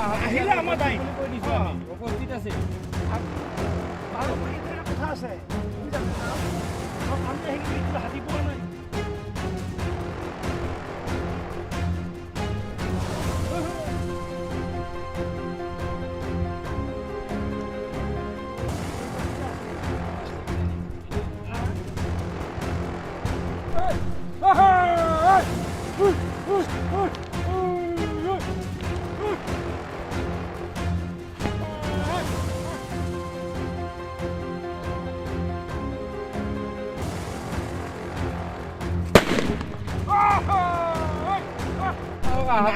আহিলে আমাৰ দায়ী কৈ দিছোঁ আমি উপস্থিত আছে আৰু এটা কথা আছে তুমি জানা আমি সেইখিনি হাতী পোৱা নাই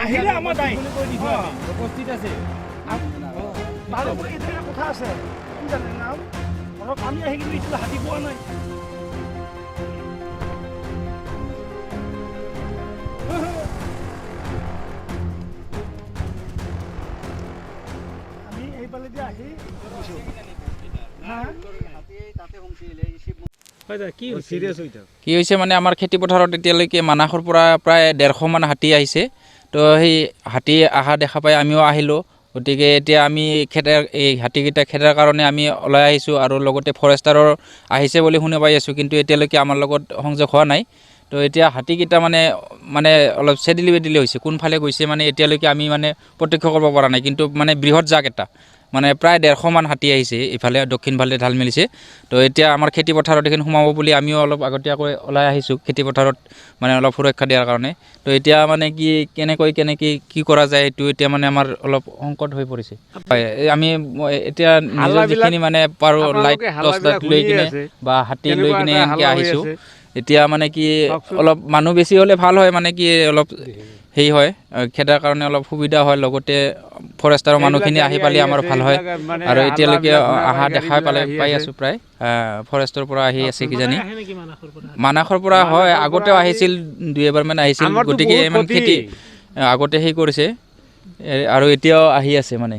আহিলে আমাৰ দায়ী কৈ দিছোঁ আমি উপস্থিত আছে আৰু এটা কথা আছে তুমি জানা ধৰক আমি সেইখিনি হাতী পোৱা নাই আমি এইফালেদি আহি কি হৈছে মানে আমাৰ খেতি পথাৰত এতিয়ালৈকে মানাসৰ পৰা প্ৰায় 150 মান হাতী আহিছে তো সেই হাতী অহা দেখা পাই আমিও আহিলোঁ গতিকে এতিয়া আমি এই হাতীকেইটা খেদাৰ কাৰণে আমি ওলাই আহিছোঁ আৰু লগতে ফৰেষ্টাৰৰ আহিছে বুলি শুনি পাই আছোঁ কিন্তু এতিয়ালৈকে আমাৰ লগত সংযোগ হোৱা নাই তো এতিয়া হাতীকেইটা মানে অলপ চেদিলি বেদিলি হৈছে কোনফালে গৈছে মানে এতিয়ালৈকে আমি মানে প্ৰত্যক্ষ কৰিব পৰা নাই কিন্তু মানে বৃহৎ জাক এটা মানে প্ৰায় 150 মান হাতী আহিছে ইফালে দক্ষিণফালে ঢাল মেলিছে তো এতিয়া আমাৰ খেতি পথাৰত এইখিনি সোমাব বুলি আমিও অলপ আগতীয়াকৈ ওলাই আহিছোঁ খেতি পথাৰত মানে অলপ সুৰক্ষা দিয়াৰ কাৰণে তো এতিয়া মানে কেনেকৈ কি কৰা যায় এইটো এতিয়া মানে আমাৰ অলপ সংকট হৈ পৰিছে হয় আমি এতিয়া নিজৰ যিখিনি মানে পাৰোঁ লাইট টৰ্চ লাইট লৈ কিনে বা হাতী লৈ কিনে এনেকৈ আহিছোঁ এতিয়া মানে অলপ মানুহ বেছি হ'লে ভাল হয় মানে অলপ হেৰি হয় খেদাৰ কাৰণে অলপ সুবিধা হয় লগতে ফৰেষ্টাৰৰ মানুহখিনি আহি পালে আমাৰ ভাল হয় আৰু এতিয়ালৈকে অহা দেখা পাই আছোঁ প্ৰায় ফৰেষ্টৰ পৰা আহি আছে কিজানি মানাসৰ পৰা হয় আগতেও আহিছিল 2-এবাৰমান আহিছিল গতিকে ইমান খেতি আগতে হেৰি কৰিছে আৰু এতিয়াও আহি আছে মানে